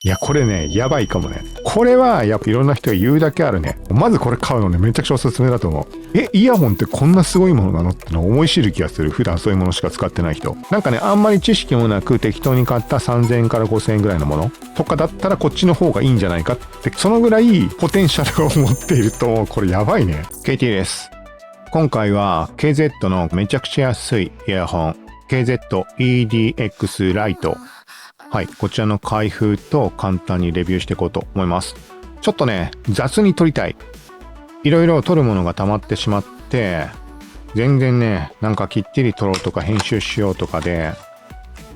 いや、これね、やばいかもね。これは、やっぱいろんな人が言うだけあるね。まずこれ買うのね、めちゃくちゃおすすめだと思う。イヤホンってこんなすごいものなのってのを思い知る気がする。普段そういうものしか使ってない人。なんかね、あんまり知識もなく適当に買った3000円から5000円ぐらいのものとかだったらこっちの方がいいんじゃないかって、そのぐらいポテンシャルを持っていると、これやばいね。KT です。今回は KZ のめちゃくちゃ安いイヤホン、KZ EDX ライト。はい、こちらの開封と簡単にレビューしていこうと思います。ちょっとね、雑に撮りたい。いろいろ撮るものが溜まってしまって、全然ね、なんかきっちり撮ろうとか編集しようとかで、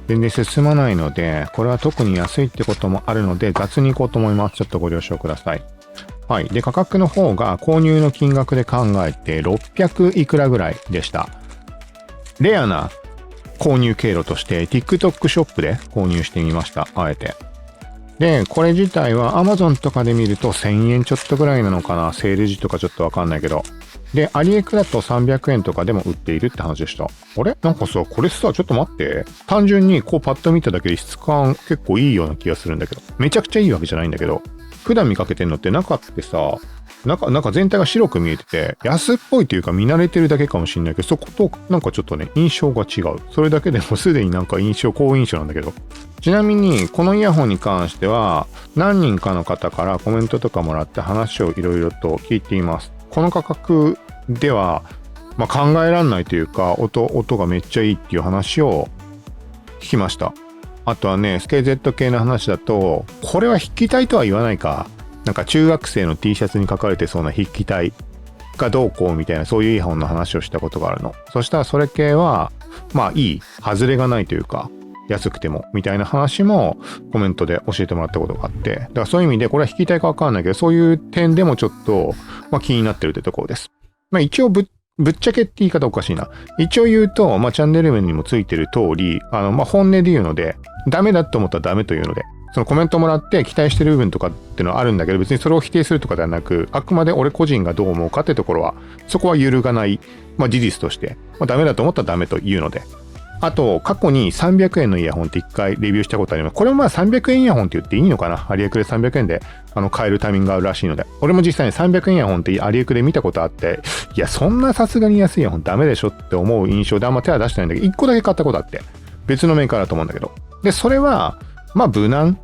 全然進まないので、これは特に安いってこともあるので、雑にいこうと思います。ちょっとご了承ください。はい。で、価格の方が購入の金額で考えて600いくらぐらいでした。レアな購入経路として TikTok ショップで購入してみました。あえて。で、これ自体は Amazon とかで見ると1000円ちょっとぐらいなのかな。セール時とかちょっとわかんないけど。で、アリエクだと300円とかでも売っているって話でした。あれなんかさ、これさ、ちょっと待って。単純にこうパッと見ただけで質感結構いいような気がするんだけど。めちゃくちゃいいわけじゃないんだけど。普段見かけてんのって中ってさ、なんか全体が白く見えてて、安っぽいというか見慣れてるだけかもしんないけど、そことなんかちょっとね、印象が違う。それだけでもすでになんか好印象なんだけど。ちなみに、このイヤホンに関しては、何人かの方からコメントとかもらって話をいろいろと聞いています。この価格では、まあ、考えらんないというか、音がめっちゃいいっていう話を聞きました。あとはね、KZ 系の話だと、これは筆記体とは言わないか。なんか中学生の T シャツに書かれてそうな筆記体がどうこうみたいなそういうイヤホンの話をしたことがあるの。そしたらそれ系は、まあいい、外れがないというか、安くてもみたいな話もコメントで教えてもらったことがあって、だからそういう意味でこれは筆記体かわかんないけど、そういう点でもちょっと、まあ、気になってるってところです。まあ一応ぶっちゃけって言い方おかしいな。一応言うと、まあチャンネル名にもついてる通り、まあ本音で言うので、ダメだと思ったらダメというので、そのコメントもらって期待してる部分とかっていうのはあるんだけど、別にそれを否定するとかではなく、あくまで俺個人がどう思うかってところは、そこは揺るがない、まあ事実として、まあダメだと思ったらダメというので。あと、過去に300円のイヤホンって一回レビューしたことあります。これもまあ300円イヤホンって言っていいのかな？アリエクで300円で買えるタイミングがあるらしいので。俺も実際に300円イヤホンってアリエクで見たことあって、いや、そんなさすがに安いイヤホンダメでしょって思う印象であんま手は出してないんだけど、1個だけ買ったことあって。別のメーカーだと思うんだけど。で、それは、まあ無難。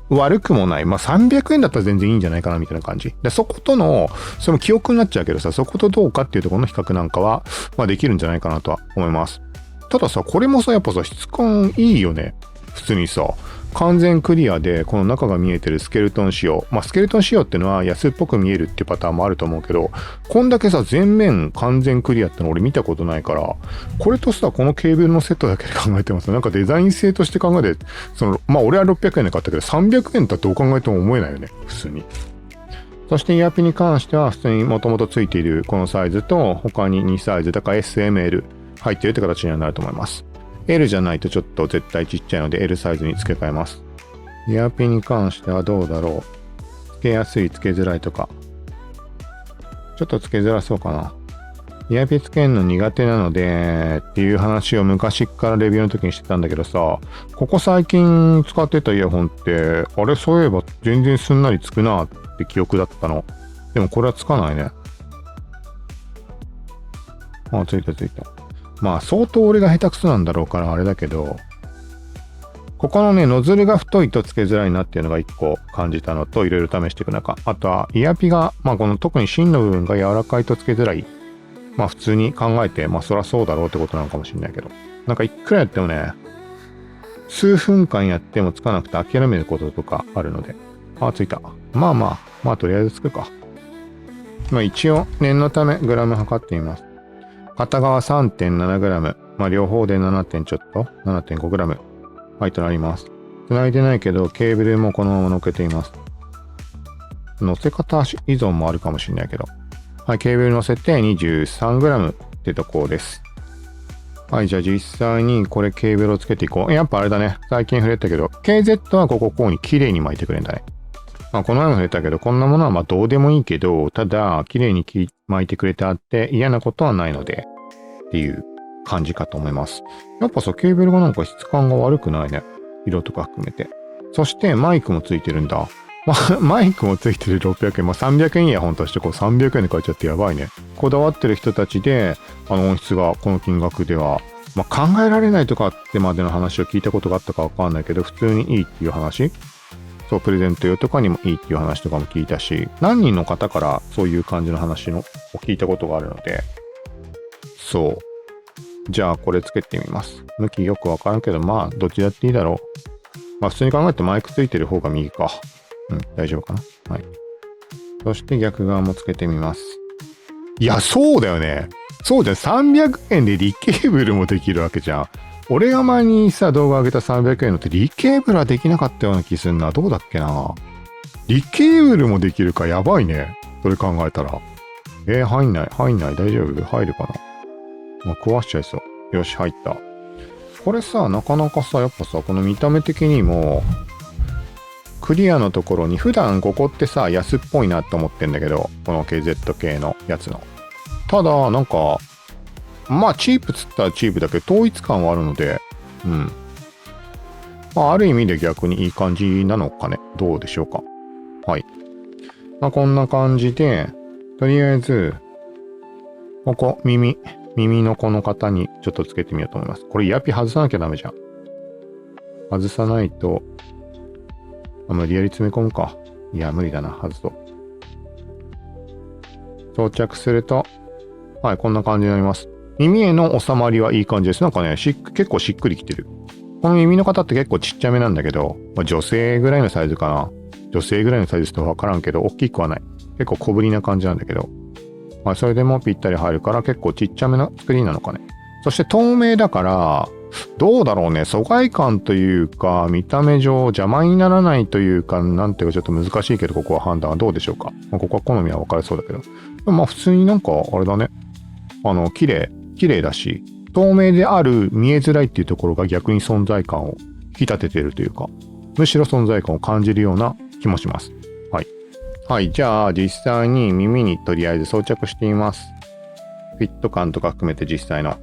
悪くもない。まあ300円だったら全然いいんじゃないかなみたいな感じ。で、そことの、その記憶になっちゃうけどさ、そことどうかっていうところの比較なんかは、まあできるんじゃないかなとは思います。たださ、これもさ、やっぱさ、質感いいよね。普通にさ、完全クリアで、この中が見えてるスケルトン仕様。まあ、スケルトン仕様ってのは安っぽく見えるっていうパターンもあると思うけど、こんだけさ、全面完全クリアっての俺見たことないから、これとさ、このケーブルのセットだけで考えてます。なんかデザイン性として考えて、まあ、俺は600円で買ったけど、300円だってどう考えても思えないよね。普通に。そしてイヤピに関しては、普通にもともとついているこのサイズと、他に2サイズ、だから SML 入ってるって形にはなると思います。L じゃないとちょっと絶対ちっちゃいので L サイズに付け替えます。イヤピに関してはどうだろう。付けやすい、付けづらいとか。ちょっと付けづらそうかな。イヤピ付けるの苦手なので、っていう話を昔からレビューの時にしてたんだけどさ、ここ最近使ってたイヤホンって、あれそういえば全然すんなりつくなって記憶だったの。でもこれはつかないね。あ、ついたついた。まあ相当俺が下手くそなんだろうからあれだけど、ここのね、ノズルが太いとつけづらいなっていうのが一個感じたのと、いろいろ試していく中。あとは、イヤピが、まあこの特に芯の部分が柔らかいとつけづらい。まあ普通に考えて、まあそらそうだろうってことなのかもしれないけど。なんかいくらやってもね、数分間やってもつかなくて諦めることとかあるので。あ、ついた。まあとりあえずつくか。まあ一応念のためグラム測ってみます。片側 3.7g。まあ両方で 7. ちょっと 7.5g。はい、となります。繋いでないけど、ケーブルもこのまま乗っけています。乗せ方依存もあるかもしれないけど。はい、ケーブル乗せて 23g ってところです。はい、じゃあ実際にこれケーブルをつけていこう。やっぱあれだね。最近触れたけど、KZ はこうに綺麗に巻いてくれるんだね。まあこの前も触れたけど、こんなものはまあどうでもいいけど、ただ綺麗に巻いてくれてあって嫌なことはないので、っていう感じかと思います。やっぱさ、ケーブルがなんか質感が悪くないね。色とか含めて。そしてマイクもついてるんだ。マイクもついてる600円。300円イヤホンとしてこう300円で買えちゃってやばいね。こだわってる人たちで、音質がこの金額では、考えられないとかってまでの話を聞いたことがあったかわかんないけど、普通にいいっていう話。そう、プレゼント用とかにもいいっていう話とかも聞いたし、何人の方からそういう感じの話を聞いたことがあるので、そう。じゃあこれつけてみます。向きよくわからんけど、どっちだっていいだろう。普通に考えてマイクついてる方が右か。大丈夫かな。はい。そして逆側もつけてみます。いや、そうだよね。そうだよ。300円でリケーブルもできるわけじゃん。俺が前にさ、動画上げた300円のってリケーブルはできなかったような気するな。どうだっけな。リケーブルもできるかやばいね。それ考えたら。入んない。大丈夫？入るかな。壊しちゃいそう。よし、入った。これさ、なかなかさ、やっぱさ、この見た目的にも、クリアのところに、普段ここってさ、安っぽいなって思ってんだけど、この KZ 系のやつの。ただ、なんか、チープつったらチープだけど、統一感はあるので、ある意味で逆にいい感じなのかね。どうでしょうか。はい。こんな感じで、とりあえず、ここ、耳のこの型にちょっとつけてみようと思います。これイヤピ外さなきゃダメじゃん。外さないと、無理やり詰め込むか。いや、無理だな、外そう。装着すると、はい、こんな感じになります。耳への収まりはいい感じです。なんかね、結構しっくりきてる。この耳の型って結構ちっちゃめなんだけど、女性ぐらいのサイズかな。女性ぐらいのサイズとわからんけど、大きくはない。結構小ぶりな感じなんだけど、それでもぴったり入るから結構ちっちゃめの作りなのかね。そして透明だから、どうだろうね。疎外感というか、見た目上邪魔にならないというか、なんていうかちょっと難しいけど、ここは判断はどうでしょうか。ここは好みは分かれそうだけど。でも普通になんか、あれだね。綺麗だし、透明である見えづらいっていうところが逆に存在感を引き立ててるというか、むしろ存在感を感じるような気もします。はい。はい、じゃあ実際に耳にとりあえず装着してみます。フィット感とか含めて実際の。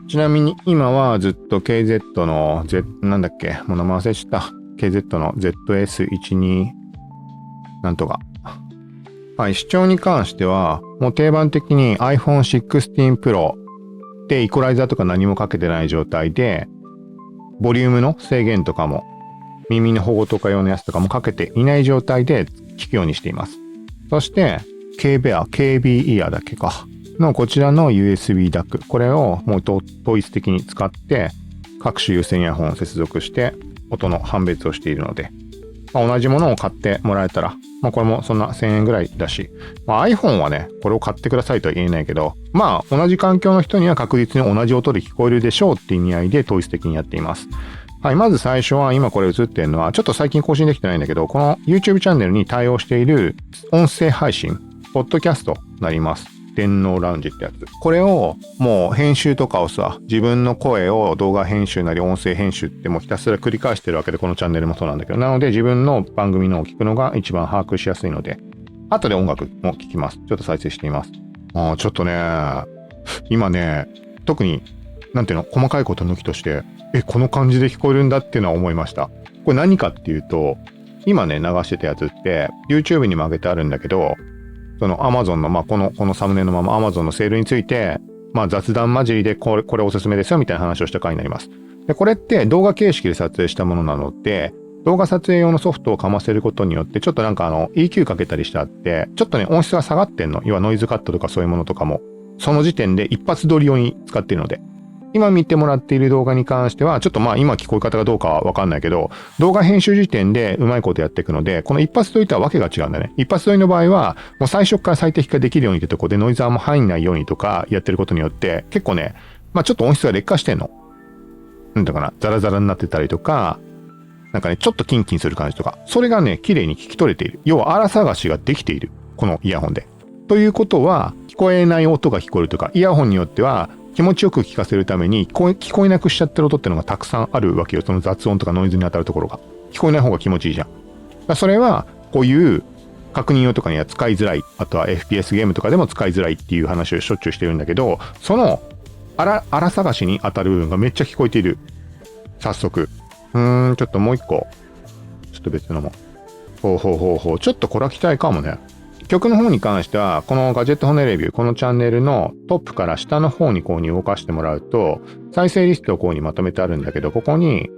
ちなみに今はずっと KZ のなんだっけ、もう名前忘れちゃった。KZ の ZS12 なんとか。はい、視聴に関しては、もう定番的に iPhone 16 Pro でイコライザーとか何もかけてない状態で、ボリュームの制限とかも、耳の保護とか用のやつとかもかけていない状態で聞くようにしています。そして、KB イヤーだけか。のこちらの USB DAC。これをもう統一的に使って、各種有線イヤホンを接続して音の判別をしているので、同じものを買ってもらえたら、これもそんな1000円ぐらいだし、iPhone はね、これを買ってくださいとは言えないけど、同じ環境の人には確実に同じ音で聞こえるでしょうって意味合いで統一的にやっています。はい、まず最初は今これ映ってるのは、ちょっと最近更新できてないんだけど、この YouTube チャンネルに対応している音声配信、ポッドキャストになります。電脳ラウンジってやつ。これをもう編集とかをさ、自分の声を動画編集なり音声編集ってもうひたすら繰り返してるわけで、このチャンネルもそうなんだけど、なので自分の番組のを聞くのが一番把握しやすいので、後で音楽も聞きます。ちょっと再生してみます。ちょっとね、今ね、特に、なんていうの、細かいこと抜きとして、この感じで聞こえるんだっていうのは思いました。これ何かっていうと、今ね、流してたやつって、YouTube にも上げてあるんだけど、その Amazon の、このサムネのまま Amazon のセールについて、雑談交じりでこれおすすめですよみたいな話をした回になります。で、これって動画形式で撮影したものなので、動画撮影用のソフトをかませることによって、ちょっとなんかEQ かけたりしてあって、ちょっとね、音質が下がってんの。要はノイズカットとかそういうものとかも、その時点で一発撮り用に使っているので、今見てもらっている動画に関しては、ちょっと今聞こえ方がどうかはわかんないけど、動画編集時点でうまいことやっていくので、この一発撮りとはわけが違うんだね。一発撮りの場合は、もう最初から最適化できるようにってとこでノイザーも入んないようにとかやってることによって、結構ね、ちょっと音質が劣化してんの。なんだかな、ザラザラになってたりとか、なんかね、ちょっとキンキンする感じとか、それがね、綺麗に聞き取れている。要は荒探しができている。このイヤホンで。ということは、聞こえない音が聞こえるとか、イヤホンによっては、気持ちよく聞かせるために聞こえなくしちゃってる音っていうのがたくさんあるわけよ。その雑音とかノイズに当たるところが。聞こえない方が気持ちいいじゃん。それは、こういう確認用とかには使いづらい。あとは FPS ゲームとかでも使いづらいっていう話をしょっちゅうしてるんだけど、その荒探しに当たる部分がめっちゃ聞こえている。早速。ちょっともう一個。ちょっと別のも。ちょっとこれは期待かもね。曲の方に関しては、このガジェット骨レビュー、このチャンネルのトップから下の方にこうに動かしてもらうと、再生リストをこうにまとめてあるんだけど、ここに、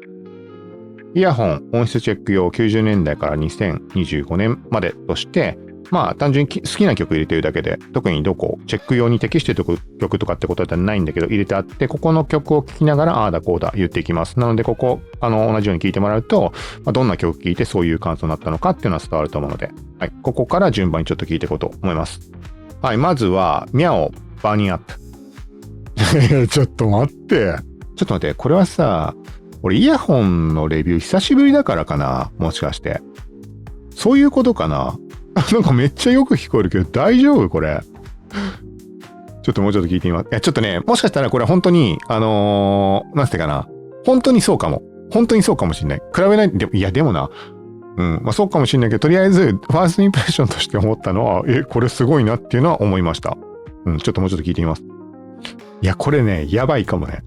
イヤホン音質チェック用90年代から2025年までとして、まあ単純に好きな曲入れてるだけで、特にどこ、チェック用に適している曲とかってことはないんだけど、入れてあって、ここの曲を聴きながら、ああだこうだ言っていきます。なので、ここ、同じように聴いてもらうと、どんな曲聴いてそういう感想になったのかっていうのは伝わると思うので、はい、ここから順番にちょっと聴いていこうと思います。はい、まずは、ミャオ、バーニーアップ。ちょっと待って。これはさ、俺イヤホンのレビュー久しぶりだからかな、もしかして。そういうことかな。なんかめっちゃよく聞こえるけど大丈夫これ。ちょっともうちょっと聞いてみます。いや、ちょっとね、もしかしたらこれ本当に、なんていうかな。本当にそうかも。本当にそうかもしんない。比べない、でもな。まあそうかもしんないけど、とりあえず、ファーストインプレッションとして思ったのは、これすごいなっていうのは思いました。ちょっともうちょっと聞いてみます。いや、これね、やばいかもね。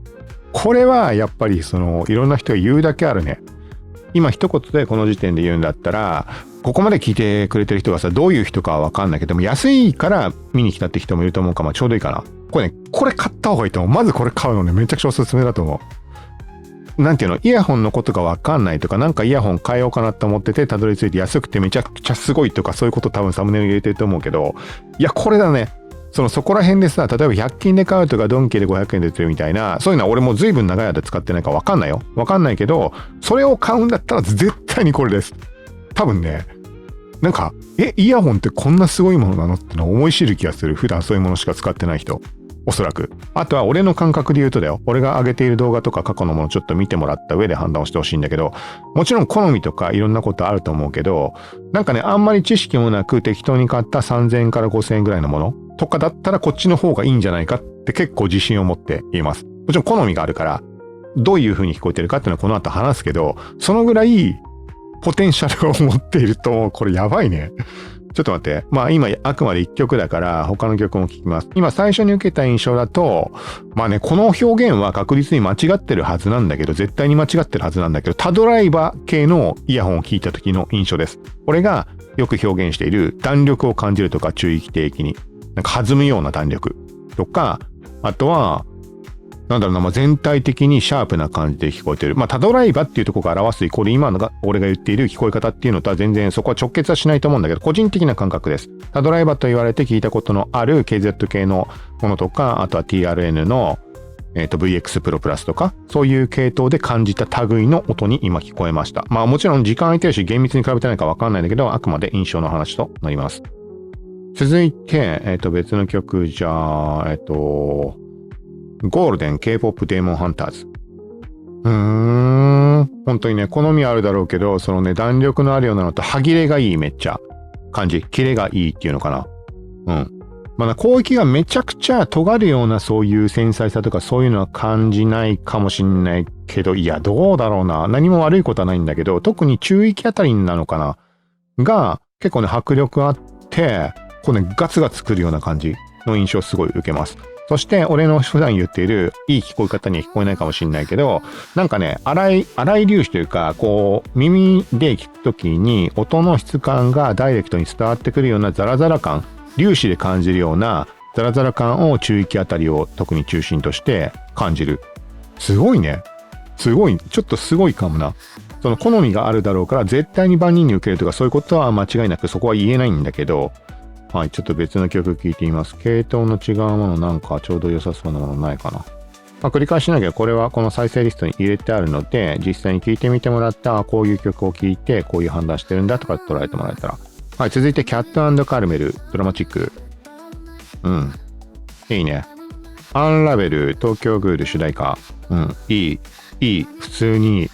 これはやっぱりいろんな人が言うだけあるね。今一言でこの時点で言うんだったら、ここまで聞いてくれてる人がさ、どういう人かはわかんないけども、安いから見に来たって人もいると思うから、まあちょうどいいかな。これ買った方がいいと思う。まずこれ買うのね、めちゃくちゃおすすめだと思う。なんていうの、イヤホンのことがわかんないとか、なんかイヤホン変えようかなと思ってて、たどり着いて安くてめちゃくちゃすごいとか、そういうこと多分サムネイル入れてると思うけど、いや、これだね。そこら辺でさ、例えば100均で買うとかドンキで500円で売ってるみたいな、そういうのは俺もう随分長い間使ってないからわかんないよ。わかんないけど、それを買うんだったら絶対にこれです。多分ね、なんか、イヤホンってこんなすごいものなのってのを思い知る気がする。普段そういうものしか使ってない人。おそらく。あとは俺の感覚で言うとだよ。俺が上げている動画とか過去のものちょっと見てもらった上で判断をしてほしいんだけど、もちろん好みとかいろんなことあると思うけど、なんかね、あんまり知識もなく適当に買った3000円から5000円ぐらいのものとかだったらこっちの方がいいんじゃないかって結構自信を持って言います。もちろん好みがあるから、どういう風に聞こえてるかっていうのはこの後話すけど、そのぐらいポテンシャルを持っていると、これやばいね。ちょっと待って。まあ今あくまで1曲だから他の曲も聴きます。今最初に受けた印象だと、まあね、この表現は確実に間違ってるはずなんだけど、絶対に間違ってるはずなんだけど、他ドライバー系のイヤホンを聞いた時の印象です。俺がよく表現している弾力を感じるとか注意的に、なんか弾むような弾力とか、あとは、なんだろうな、まあ、全体的にシャープな感じで聞こえてる。まあ、他ドライバっていうところが表すイコール今のが俺が言っている聞こえ方っていうのとは全然そこは直結はしないと思うんだけど、個人的な感覚です。他ドライバと言われて聞いたことのある KZ 系のものとか、あとは TRN の、VX プロプラスとか、そういう系統で感じた類の音に今聞こえました。まあもちろん時間空いてるし厳密に比べてないかわかんないんだけど、あくまで印象の話となります。続いて、別の曲じゃあ、ゴールデン K-POP デーモンハンターズ。本当にね、好みあるだろうけど、そのね、弾力のあるようなのと歯切れがいいめっちゃ感じ。キレがいいっていうのかな。まあ、攻撃がめちゃくちゃ尖るようなそういう繊細さとかそういうのは感じないかもしんないけど、いや、どうだろうな。何も悪いことはないんだけど、特に中域あたりなのかな。が、結構ね、迫力あって、こうね、ガツガツくるような感じの印象をすごい受けます。そして、俺の普段言っている、いい聞こえ方には聞こえないかもしれないけど、なんかね、荒い粒子というか、こう、耳で聞くときに、音の質感がダイレクトに伝わってくるようなザラザラ感、粒子で感じるようなザラザラ感を中域あたりを特に中心として感じる。すごいね。すごい、ちょっとすごいかもな。その好みがあるだろうから、絶対に万人に受けるとか、そういうことは間違いなくそこは言えないんだけど、はい、ちょっと別の曲聴いてみます。系統の違うものなんかちょうど良さそうなものないかな。まあ、繰り返しなきゃこれはこの再生リストに入れてあるので、実際に聴いてみてもらった、こういう曲を聴いて、こういう判断してるんだとか捉えてもらえたら。はい、続いてキャット&カルメル、ドラマチック。いいね。アンラベル、東京グール主題歌。いい、普通にいい。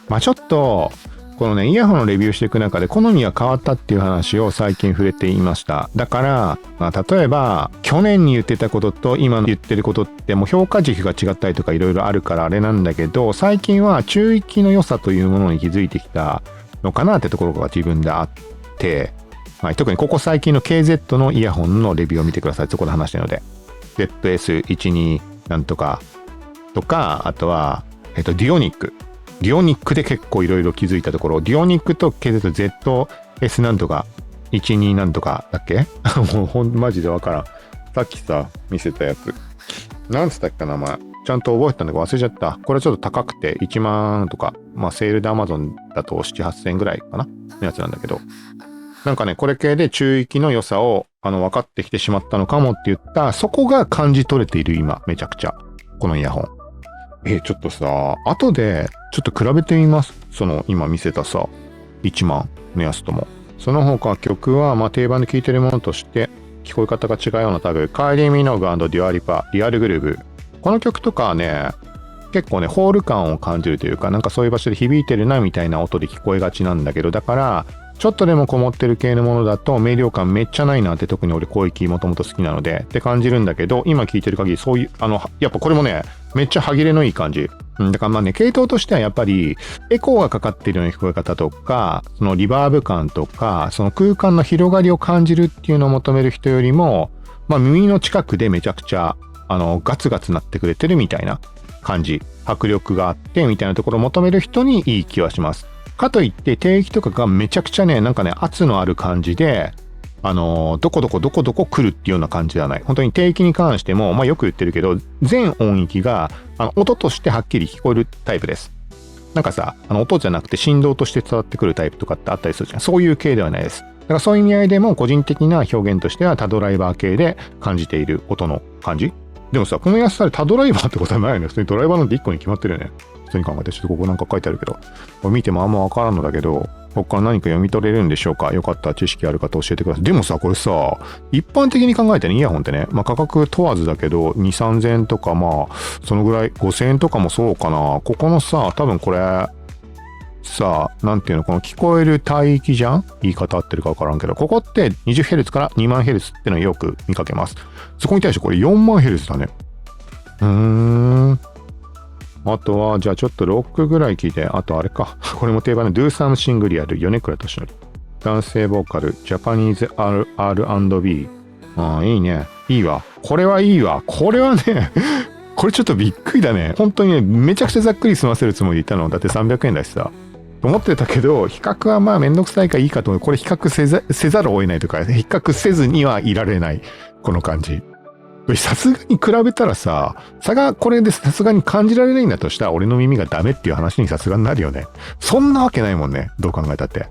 まあちょっと、このね、イヤホンのレビューしていく中で好みが変わったっていう話を最近触れていました。だから、まあ、例えば、去年に言ってたことと今の言ってることってもう評価軸が違ったりとかいろいろあるからあれなんだけど、最近は中域の良さというものに気づいてきたのかなってところが自分であって、はい、特にここ最近の KZ のイヤホンのレビューを見てください。そこで話してるので。ZS12 なんとかとか、あとは、ディオニック。ディオニックで結構いろいろ気づいたところ、ディオニックと KZZ-S なんとか、12なんとかだっけもうマジでわからん。さっきさ、見せたやつ。なんつったっけ名前。ちゃんと覚えてたんだけど忘れちゃった。これちょっと高くて1万とか、まあセールで Amazon だと7、8000円ぐらいかなのやつなんだけど。なんかね、これ系で中域の良さを分かってきてしまったのかもって言った、そこが感じ取れている今、めちゃくちゃ。このイヤホン。ちょっとさ、後でちょっと比べてみます。その今見せたさ、1万のやつとも。その他曲は、まあ定番で聴いてるものとして、聞こえ方が違うようなタグ、カイリー・ミノグ&デュアリパ、リアルグルーブ。この曲とかはね、結構ね、ホール感を感じるというか、なんかそういう場所で響いてるなみたいな音で聞こえがちなんだけど、だから、ちょっとでもこもってる系のものだと明瞭感めっちゃないなって、特に俺広域もともと好きなのでって感じるんだけど、今聞いてる限りそういう、やっぱこれもね、めっちゃ歯切れのいい感じ。だからまあね、系統としてはやっぱりエコーがかかってるような聞こえ方とか、そのリバーブ感とか、その空間の広がりを感じるっていうのを求める人よりも、まあ耳の近くでめちゃくちゃ、ガツガツなってくれてるみたいな感じ。迫力があってみたいなところを求める人にいい気はします。かといって低域とかがめちゃくちゃね、なんかね、圧のある感じで、どこどこ来るっていうような感じではない。本当に低域に関しても、まあよく言ってるけど、全音域が、音としてはっきり聞こえるタイプです。なんかさ、音じゃなくて振動として伝わってくるタイプとかってあったりするじゃん。そういう系ではないです。だからそういう意味合いでも個人的な表現としては多ドライバー系で感じている音の感じ。でもさ、この安さで多ドライバーってことはないよね。普通にドライバーなんて1個に決まってるよね。普通に考えて、ちょっとここなんか書いてあるけど、これ見てもあんまわからんのだけど、ここから何か読み取れるんでしょうか。よかったら知識ある方教えてください。でもさ、これさ、一般的に考えてね、イヤホンってね、まあ価格問わずだけど、2、3000円とか、まあ、そのぐらい、5000円とかもそうかな。ここのさ、多分これ、さあ、なんていうの、この聞こえる帯域じゃん？言い方合ってるかわからんけど、ここって 20Hz から2万 Hz ってのをよく見かけます。そこに対してこれ4万 Hz だね。あとは、じゃあちょっとロックぐらい聞いて、あとあれか。これも定番の Do Something Real、米倉敏則。男性ボーカル、ジャパニーズ R&B。ああ、いいね。いいわ。これはいいわ。これはね、これちょっとびっくりだね。本当にね、めちゃくちゃざっくり済ませるつもりでいたの。だって300円だしさ。と思ってたけど、比較はまあめんどくさいからいいかと思う。これ比較せざるを得ないとか、比較せずにはいられない。この感じ。さすがに比べたらさ、差がこれでさすがに感じられないんだとしたら俺の耳がダメっていう話にさすがになるよね。そんなわけないもんね。どう考えたって。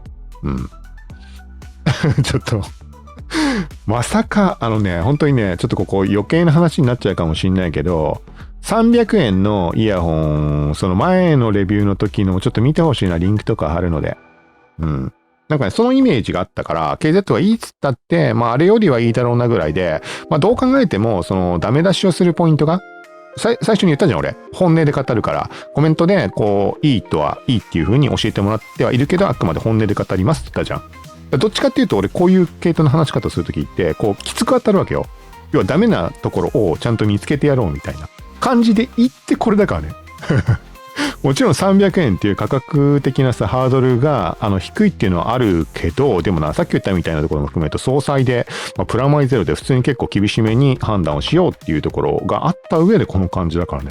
ちょっとまさか、本当にね、ちょっとここ余計な話になっちゃうかもしんないけど、300円のイヤホン、その前のレビューの時のちょっと見てほしいな、リンクとか貼るので。なんかね、そのイメージがあったから、KZ はいいっつったって、まああれよりはいいだろうなぐらいで、まあどう考えても、そのダメ出しをするポイントが、最初に言ったじゃん俺。本音で語るから、コメントで、こう、いいとはいいっていう風に教えてもらってはいるけど、あくまで本音で語りますって言ったじゃん。どっちかっていうと俺こういう系統の話し方をするときって、こう、きつく当たるわけよ。要はダメなところをちゃんと見つけてやろうみたいな感じで言ってこれだからね。もちろん300円っていう価格的なさ、ハードルが低いっていうのはあるけど、でもな、さっき言ったみたいなところも含めると、総裁で、プラマイゼロで普通に結構厳しめに判断をしようっていうところがあった上でこの感じだからね。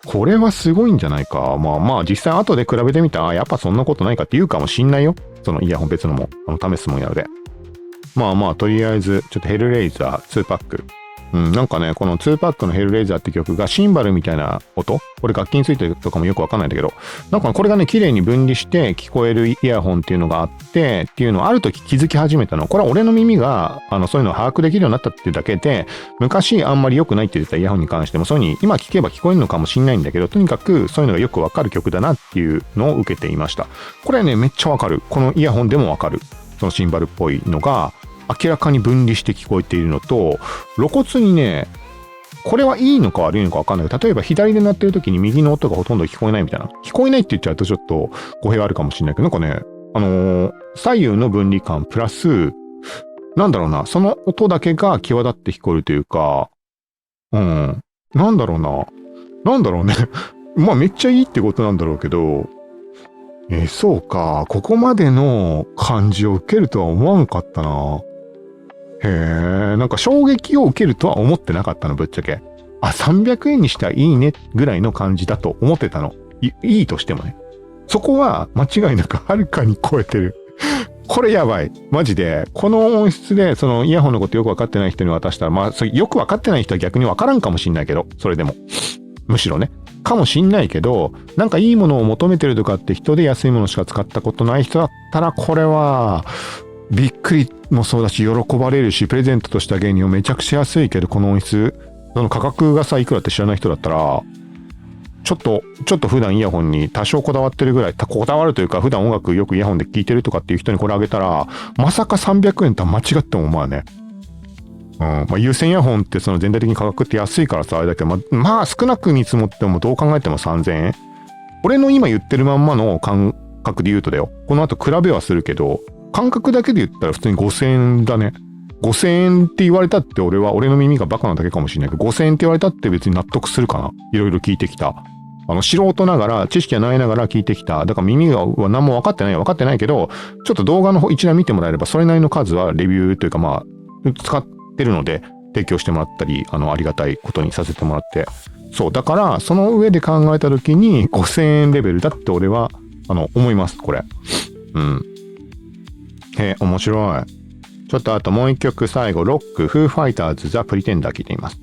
これはすごいんじゃないか。まあ実際後で比べてみたら、やっぱそんなことないかって言うかもしんないよ。そのイヤホン別のも、試すもんやるで。とりあえず、ちょっとヘルレイザー2パック。なんかね、この2パックのヘルレイザーって曲がシンバルみたいな音、これ楽器についてるとかもよくわかんないんだけど、なんかこれがね、綺麗に分離して聞こえるイヤホンっていうのがあって、っていうのをある時気づき始めたの。これは俺の耳が、そういうのを把握できるようになったっていうだけで、昔あんまり良くないって言ってたイヤホンに関しても、そういう風に今聞けば聞こえるのかもしんないんだけど、とにかくそういうのがよくわかる曲だなっていうのを受けていました。これね、めっちゃわかる。このイヤホンでもわかる。そのシンバルっぽいのが、明らかに分離して聞こえているのと、露骨にね、これはいいのか悪いのかわかんないけど、例えば左で鳴ってる時に右の音がほとんど聞こえないみたいな。聞こえないって言っちゃうとちょっと語弊があるかもしれないけど、なんかね、左右の分離感プラス、なんだろうな、その音だけが際立って聞こえるというか、なんだろうね。まあめっちゃいいってことなんだろうけど、そうか、ここまでの感じを受けるとは思わんかったな。なんか衝撃を受けるとは思ってなかったの、ぶっちゃけ。300円にしてはいいねぐらいの感じだと思ってたの。いいとしてもね。そこは間違いなくはるかに超えてる。これやばい。マジで。この音質で、そのイヤホンのことよくわかってない人に渡したら、まあ、それよくわかってない人は逆にわからんかもしんないけど、それでも。むしろね。かもしんないけど、なんかいいものを求めてるとかって人で安いものしか使ったことない人だったら、これは、びっくりもそうだし、喜ばれるし、プレゼントとしてあげるにはめちゃくちゃ安いけど、この音質、その価格がさ、いくらって知らない人だったら、ちょっと普段イヤホンに多少こだわってるぐらい、こだわるというか、普段音楽よくイヤホンで聴いてるとかっていう人にこれあげたら、まさか300円とは間違ってもまあね。まあ、有線イヤホンってその全体的に価格って安いからさ、あれだけど、まあ少なく見積もってもどう考えても3000円。俺の今言ってるまんまの感覚で言うとだよ。この後比べはするけど、感覚だけで言ったら普通に5000円だね。5000円って言われたって俺の耳がバカなだけかもしれないけど、5000円って言われたって別に納得するかな。いろいろ聞いてきた。素人ながら、知識がないながら聞いてきた。だから耳が何も分かってないけど、ちょっと動画の方一覧見てもらえれば、それなりの数はレビューというかまあ、使ってるので、提供してもらったり、ありがたいことにさせてもらって。そう。だから、その上で考えたときに、5000円レベルだって俺は、思います、これ。うん。面白い。ちょっとあともう一曲最後、ロック、フーファイターズ、ザ・プリテンダー聞いてみます。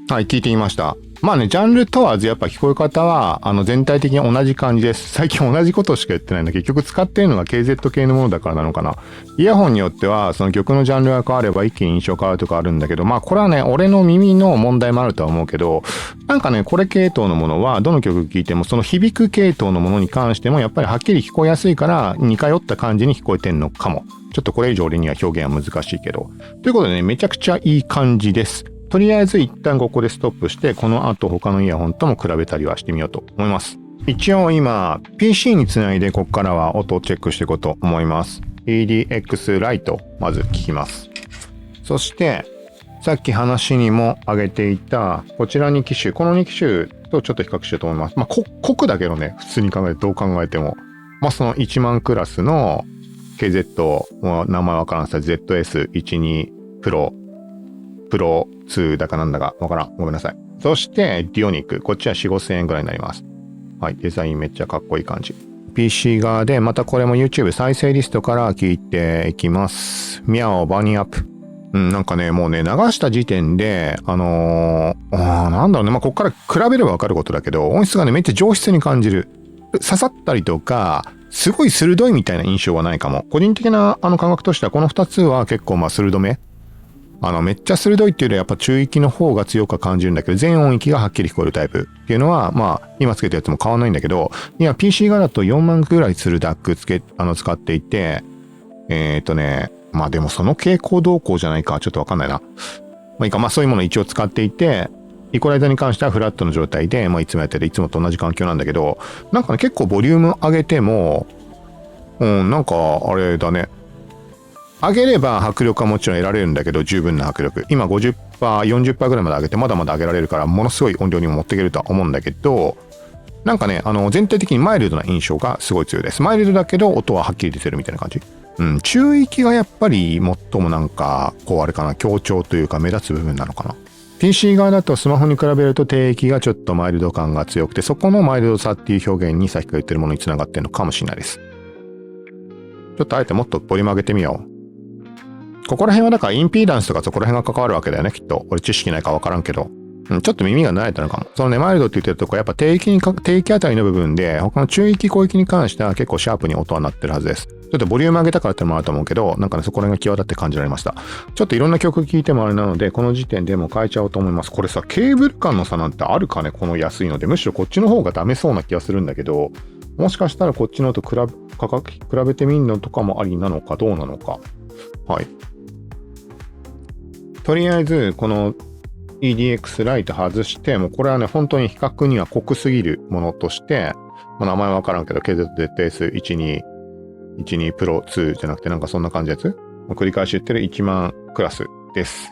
はい、聞いてみました。まあね、ジャンル問わずやっぱ聞こえ方は、全体的に同じ感じです。最近同じことしか言ってないんだ。結局使ってるのが KZ 系のものだからなのかな。イヤホンによっては、その曲のジャンルが変われば一気に印象変わるとかあるんだけど、まあこれはね、俺の耳の問題もあるとは思うけど、なんかね、これ系統のものは、どの曲聴いても、その響く系統のものに関しても、やっぱりはっきり聞こえやすいから、似通った感じに聞こえてんのかも。ちょっとこれ以上俺には表現は難しいけど。ということでね、めちゃくちゃいい感じです。とりあえず一旦ここでストップして、この後他のイヤホンとも比べたりはしてみようと思います。一応今、PC につないでここからは音をチェックしていこうと思います。EDX ライト、まず聞きます。そして、さっき話にも挙げていた、こちら2機種、この2機種とちょっと比較しようと思います。まあ、酷だけどね、普通に考えてどう考えても。まあ、その1万クラスの KZ、もう名前わからんさ、ZS12 プロ2だかなんだかわからん。ごめんなさい。そして、ディオニック。こっちは4、5千円ぐらいになります。はい。デザインめっちゃかっこいい感じ。PC 側で、またこれも YouTube 再生リストから聞いていきます。ミャオバニーアップ。なんかね、もうね、流した時点で、なんだろうね。まあ、こっから比べればわかることだけど、音質がね、めっちゃ上質に感じる。刺さったりとか、すごい鋭いみたいな印象はないかも。個人的な感覚としては、この2つは結構まあ鋭め。めっちゃ鋭いっていうよりはやっぱ中域の方が強く感じるんだけど、全音域がはっきり聞こえるタイプっていうのは、まあ、今つけたやつも変わんないんだけど、いや、PC 側だと4万くらいする DAC 使っていて、まあでもその傾向動向じゃないか、ちょっとわかんないな。まあいいか、まあそういうものを一応使っていて、イコライザーに関してはフラットの状態で、まあいつもやってて、いつもと同じ環境なんだけど、なんかね、結構ボリューム上げても、なんか、あれだね。上げれば迫力はもちろん得られるんだけど、十分な迫力。今 50%、40% ぐらいまで上げて、まだまだ上げられるから、ものすごい音量にも持っていけるとは思うんだけど、なんかね、全体的にマイルドな印象がすごい強いです。マイルドだけど、音ははっきり出てるみたいな感じ。中域がやっぱり最もなんか、こうあれかな、強調というか目立つ部分なのかな。PC 側だとスマホに比べると低域がちょっとマイルド感が強くて、そこのマイルドさっていう表現にさっきから言ってるものにつながってるのかもしれないです。ちょっとあえてもっとボリューム上げてみよう。ここら辺はだからインピーダンスとかそこら辺が関わるわけだよね、きっと。俺知識ないかわからんけど。ちょっと耳が慣れたのかも。そのね、マイルドって言ってるとこやっぱ低域あたりの部分で、他の中域、広域に関しては結構シャープに音は鳴ってるはずです。ちょっとボリューム上げたからってのもあると思うけど、なんかね、そこら辺が際立って感じられました。ちょっといろんな曲聴いてもあれなので、この時点でもう変えちゃおうと思います。これさ、ケーブル感の差なんてあるかね、この安いので。むしろこっちの方がダメそうな気がするんだけど、もしかしたらこっちのと比べてみるのとかもありなのかどうなのか。はい。とりあえず、この EDX ライト外して、もうこれはね、本当に比較には濃すぎるものとして、まあ、名前わからんけど、KZZS12 プロ2じゃなくてなんかそんな感じのやつ繰り返し言ってる1万クラスです。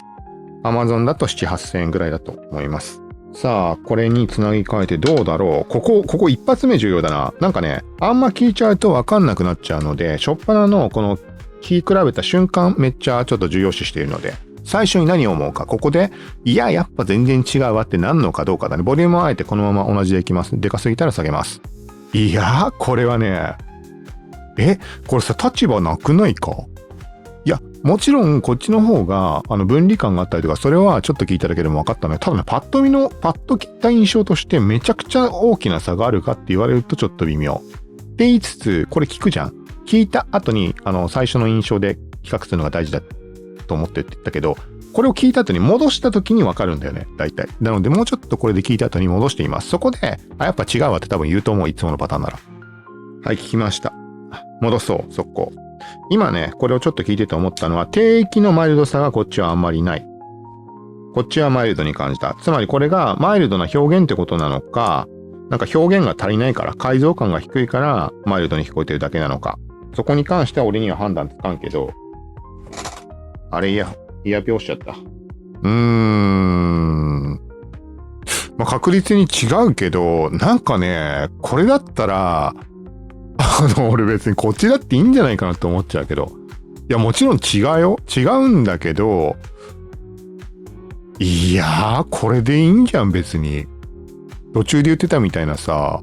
Amazon だと7、8000円ぐらいだと思います。さあ、これにつなぎ替えてどうだろう。ここ一発目重要だな。なんかね、あんま聞いちゃうとわかんなくなっちゃうので、初っ端のこの聞き比べた瞬間めっちゃちょっと重要視しているので、最初に何を思うか、ここで、いや、やっぱ全然違うわってなんのかどうかだね。ボリュームをあえてこのまま同じでいきます。でかすぎたら下げます。いやー、これはね、これさ、立場なくないか？いや、もちろんこっちの方が分離感があったりとか、それはちょっと聞いただけでも分かったね。ただね、パッと聞いた印象としてめちゃくちゃ大きな差があるかって言われるとちょっと微妙。って言いつつ、これ聞くじゃん。聞いた後に、最初の印象で比較するのが大事だと思ってって言ったけど、これを聞いた後に戻した時に分かるんだよね、大体。なので、もうちょっとこれで聞いた後に戻しています。そこで、やっぱ違うわって多分言うと思う、いつものパターンなら。はい、聞きました。戻そう、速攻。今ね、これをちょっと聞いてて思ったのは、低域のマイルドさがこっちはあんまりない。こっちはマイルドに感じた。つまりこれがマイルドな表現ってことなのか、なんか表現が足りないから、解像感が低いからマイルドに聞こえてるだけなのか。そこに関しては俺には判断つかんけど、あれイヤピョしちゃった。まあ、確実に違うけど、なんかね、これだったら、俺別にこっちだっていいんじゃないかなって思っちゃうけど。いや、もちろん違うよ。違うんだけど、いやー、これでいいんじゃん、別に。途中で言ってたみたいなさ、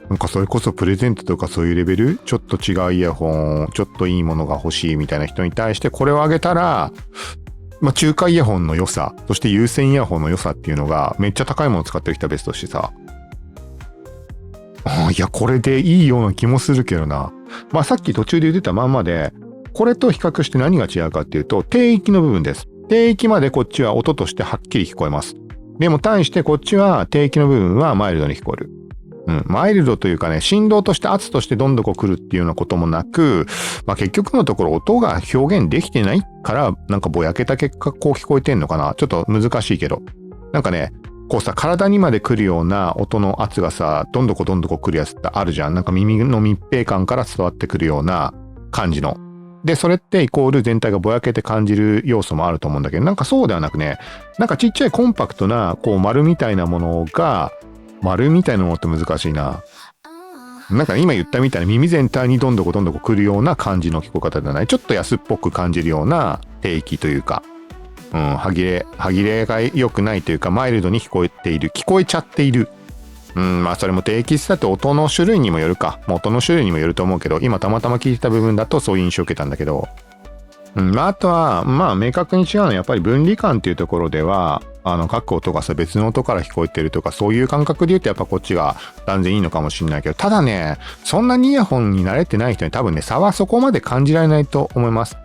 なんかそれこそプレゼントとかそういうレベル、ちょっと違うイヤホン、ちょっといいものが欲しいみたいな人に対してこれをあげたら、まあ中華イヤホンの良さ、そして有線イヤホンの良さっていうのがめっちゃ高いものを使ってる人は別としてさ、いや、これでいいような気もするけどな。まあさっき途中で言ってたまんまで、これと比較して何が違うかっていうと、低域の部分です。低域までこっちは音としてはっきり聞こえます。でも対してこっちは低域の部分はマイルドに聞こえる。マイルドというかね、振動として圧としてどんどこ来るっていうようなこともなく、まあ結局のところ音が表現できてないから、なんかぼやけた結果こう聞こえてんのかな。ちょっと難しいけど。なんかね、こうさ、体にまで来るような音の圧がさ、どんどこ来るやつってあるじゃん。なんか耳の密閉感から伝わってくるような感じの。で、それってイコール全体がぼやけて感じる要素もあると思うんだけど、なんかそうではなくね、なんかちっちゃいコンパクトな、こう丸みたいなものが、丸みたいなものって難しいな。なんか今言ったみたいな耳全体にどんどこ来るような感じの聞こえ方ではない。ちょっと安っぽく感じるような低域というか、歯切れが良くないというか、マイルドに聞こえちゃっている。まあそれも低域さって音の種類にもよるか。音の種類にもよると思うけど、今たまたま聞いてた部分だとそういう印象を受けたんだけど、まああとは、まあ明確に違うのはやっぱり分離感っていうところでは、各音がさ別の音から聞こえてるとか、そういう感覚で言うとやっぱこっちが断然いいのかもしれないけど、ただね、そんなにイヤホンに慣れてない人に多分ね、差はそこまで感じられないと思います。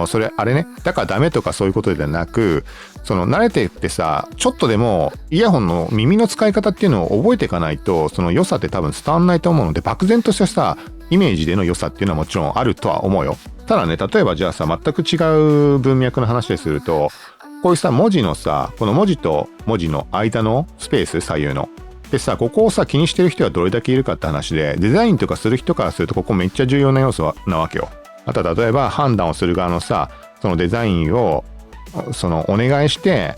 それ、あれね、だからダメとかそういうことではなく、慣れてってさ、ちょっとでもイヤホンの耳の使い方っていうのを覚えていかないと、その良さって多分伝わんないと思うので、漠然としたさ、イメージでの良さっていうのはもちろんあるとは思うよ。ただね、例えばじゃあさ、全く違う文脈の話ですると、こういうさ、文字のさ、この文字と文字の間のスペース、左右の。でさ、ここをさ、気にしてる人はどれだけいるかって話で、デザインとかする人からすると、ここめっちゃ重要な要素なわけよ。あとは例えば判断をする側のさ、そのデザインを、お願いして、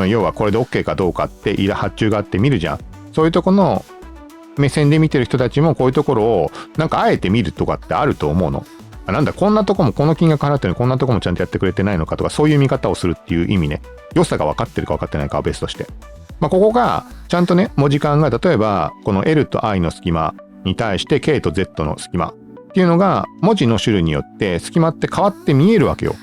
要はこれで OK かどうかって発注があって見るじゃん。そういうとこの目線で見てる人たちもこういうところを、なんかあえて見るとかってあると思うの。なんだ、こんなとこもこの金額払ってるのにこんなとこもちゃんとやってくれてないのかとか、そういう見方をするっていう意味ね。良さが分かってるか分かってないかは別として。まあ、ここが、ちゃんとね、文字間が、例えば、この L と I の隙間に対して K と Z の隙間っていうのが、文字の種類によって隙間って変わって見えるわけよ。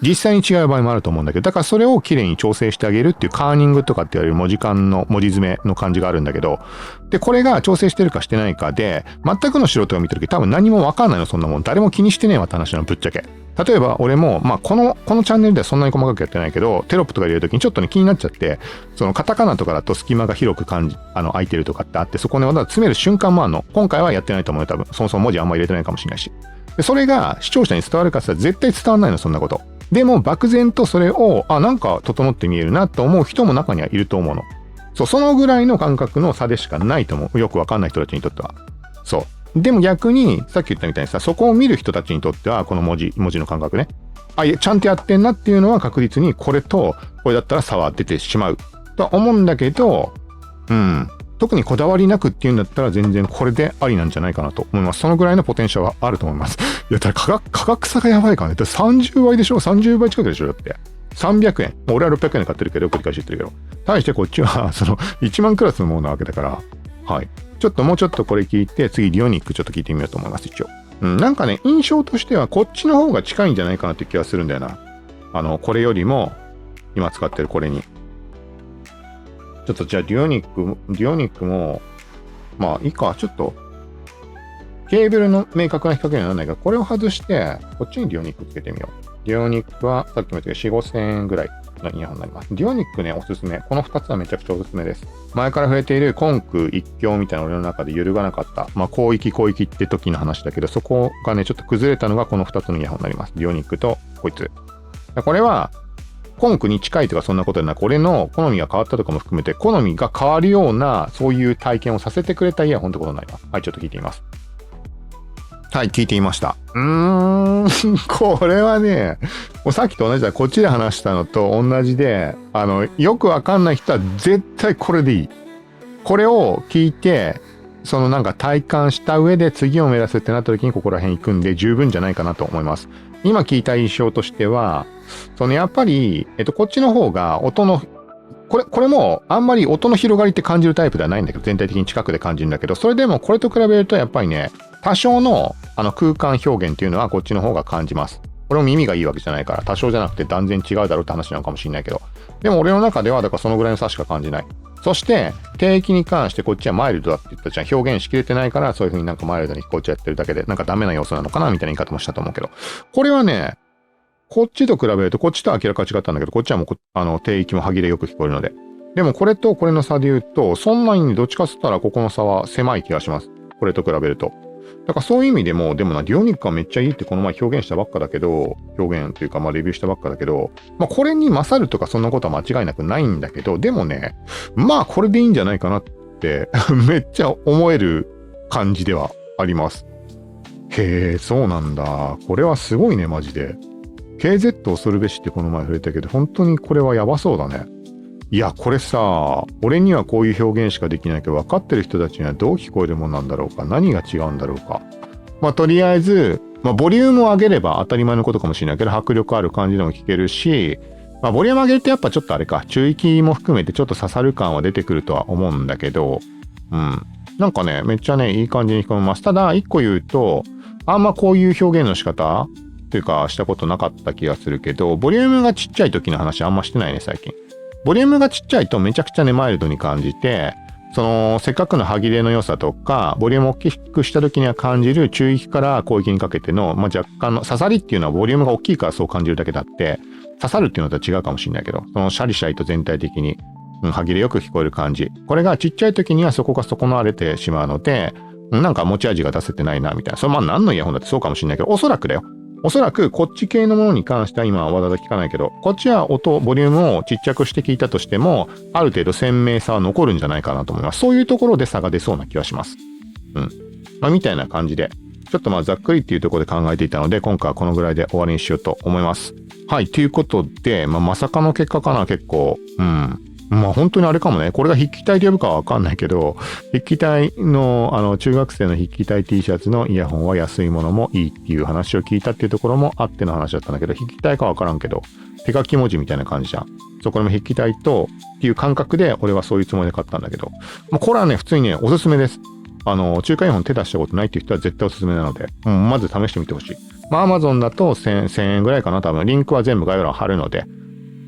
実際に違う場合もあると思うんだけど、だからそれをきれいに調整してあげるっていうカーニングとかって言われる文字間の文字詰めの感じがあるんだけど、で、これが調整してるかしてないかで、全くの素人が見てる時多分何もわかんないの、そんなもん。誰も気にしてねえわって話なの、ぶっちゃけ。例えば俺も、まあこのチャンネルではそんなに細かくやってないけど、テロップとか入れる時にちょっとね気になっちゃって、カタカナとかだと隙間が広く空いてるとかってあって、そこね、わざわざ詰める瞬間もあるの。今回はやってないと思うよ、多分。そもそも文字あんま入れてないかもしれないし。で、それが視聴者に伝わるかって言ったら絶対伝わんないの、そんなこと。でも漠然とそれを、なんか整って見えるなと思う人も中にはいると思うの。そのぐらいの感覚の差でしかないと思う。よくわかんない人たちにとっては。そう。でも逆に、さっき言ったみたいにさ、そこを見る人たちにとっては、この文字の感覚ね。ちゃんとやってんなっていうのは確実にこれと、これだったら差は出てしまう。とは思うんだけど、特にこだわりなくっていうんだったら全然これでありなんじゃないかなと思います。そのぐらいのポテンシャルはあると思います。いや、だから価格差がやばいからね。だって30倍でしょ ?30 倍近くでしょだって。300円。俺は600円で買ってるけど、繰り返し言ってるけど。対してこっちは、1万クラスのものなわけだから、はい。もうちょっとこれ聞いて、次リオニックちょっと聞いてみようと思います、一応。なんかね、印象としてはこっちの方が近いんじゃないかなって気がするんだよな。これよりも、今使ってるこれに。ちょっとじゃあリオニックも、まあいいか、ちょっと、ケーブルの明確な比較にはならないから、これを外して、こっちにリオニックつけてみよう。リオニックは、さっきも言ったけど、4、5千円ぐらいのイヤホンになります。リオニックね、おすすめ。この2つはめちゃくちゃおすすめです。前から触れているコンク一強みたいな俺の中で揺るがなかった。まあ、広域って時の話だけど、そこがね、ちょっと崩れたのがこの2つのイヤホンになります。リオニックとこいつ。これは、コンクに近いとかそんなことでなく、俺の好みが変わったとかも含めて、好みが変わるような、そういう体験をさせてくれたイヤホンってことになります。はい、ちょっと聞いてみます。はい、聞いていました。これはね、もうさっきと同じだ。こっちで話したのと同じで、よくわかんない人は絶対これでいい。これを聞いて、そのなんか体感した上で次を目指すってなった時にここら辺行くんで十分じゃないかなと思います。今聞いた印象としては、やっぱり、こっちの方が音の、これもあんまり音の広がりって感じるタイプではないんだけど、全体的に近くで感じるんだけど、それでもこれと比べるとやっぱりね、多少の空間表現っていうのはこっちの方が感じます。これも耳がいいわけじゃないから、多少じゃなくて断然違うだろうって話なのかもしれないけど。でも俺の中では、だからそのぐらいの差しか感じない。そして、低域に関してこっちはマイルドだって言ったじゃん。表現しきれてないから、そういう風になんかマイルドにこっちやってるだけで、なんかダメな要素なのかなみたいな言い方もしたと思うけど。これはね、こっちと比べると、こっちとは明らかに違ったんだけど、こっちはもう低域も歯切れよく聞こえるので。でもこれとこれの差で言うと、そんなにどっちかっつったらここの差は狭い気がします。これと比べると。だからそういう意味でも、でもな、リオニックはめっちゃいいってこの前表現したばっかだけど、表現というかまあレビューしたばっかだけど、まあこれに勝るとかそんなことは間違いなくないんだけど、でもね、まあこれでいいんじゃないかなってめっちゃ思える感じではあります。へえ、そうなんだ。これはすごいね、マジで。KZ 恐るべしってこの前触れたけど、本当にこれはやばそうだね。いや、これさ、俺にはこういう表現しかできないけど、分かってる人たちにはどう聞こえるもんなんだろうか、何が違うんだろうか。まあ、とりあえず、まあ、ボリュームを上げれば当たり前のことかもしれないけど、迫力ある感じでも聞けるし、まあ、ボリューム上げるとやっぱちょっとあれか、中域も含めてちょっと刺さる感は出てくるとは思うんだけど、なんかね、めっちゃね、いい感じに聞こえます。ただ、一個言うと、あんまこういう表現の仕方っていうか、したことなかった気がするけど、ボリュームがちっちゃい時の話あんましてないね、最近。ボリュームがちっちゃいとめちゃくちゃね、マイルドに感じて、せっかくの歯切れの良さとか、ボリュームを大きくした時には感じる中域から広域にかけての、まあ、若干の刺さりっていうのはボリュームが大きいからそう感じるだけだって、刺さるっていうのとは違うかもしれないけど、シャリシャリと全体的に、歯切れよく聞こえる感じ。これがちっちゃい時にはそこが損なわれてしまうので、なんか持ち味が出せてないな、みたいな。それまあ何のイヤホンだってそうかもしれないけど、おそらくだよ。おそらくこっち系のものに関しては今はわざわざ聞かないけど、こっちはボリュームをちっちゃくして聞いたとしても、ある程度鮮明さは残るんじゃないかなと思います。そういうところで差が出そうな気はします。まあ、みたいな感じで、ちょっとまあざっくりっていうところで考えていたので、今回はこのぐらいで終わりにしようと思います。はい、ということで、まさかの結果かな、結構。まあ本当にあれかもね。これが筆記体と呼ぶかはわかんないけど、筆記体の、中学生の筆記体 T シャツのイヤホンは安いものもいいっていう話を聞いたっていうところもあっての話だったんだけど、筆記体かわからんけど、手書き文字みたいな感じじゃん。そこでも筆記体とっていう感覚で俺はそういうつもりで買ったんだけど、これはね、普通にね、おすすめです。中華イヤホン手出したことないっていう人は絶対おすすめなので、まず試してみてほしい。まあ Amazon だと1000円ぐらいかな、多分。リンクは全部概要欄貼るので、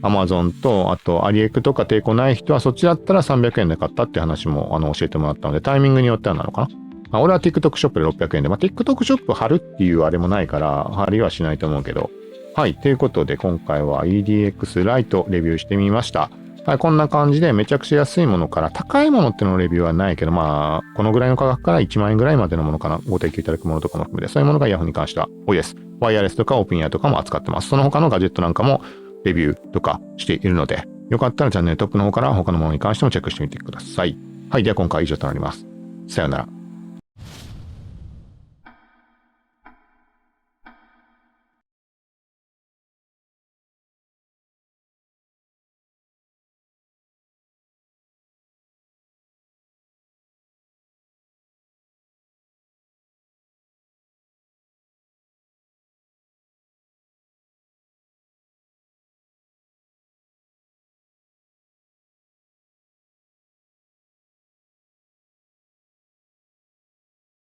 Amazon と、あと、アリエクとか抵抗ない人は、そっちだったら300円で買ったって話も、教えてもらったので、タイミングによってはなのかな。俺は TikTok ショップで600円で、TikTok ショップ貼るっていうあれもないから、貼りはしないと思うけど。はい。ということで、今回は EDX ライトレビューしてみました。はい。こんな感じで、めちゃくちゃ安いものから高いものってのレビューはないけど、このぐらいの価格から1万円ぐらいまでのものかな。ご提供いただくものとかも含めて、そういうものがイヤホンに関しては多いです。ワイヤレスとかオープンイヤーとかも扱ってます。その他のガジェットなんかも、レビューとかしているので、よかったらチャンネルトップの方から他のものに関してもチェックしてみてください。はい。では今回は以上となります。さようなら。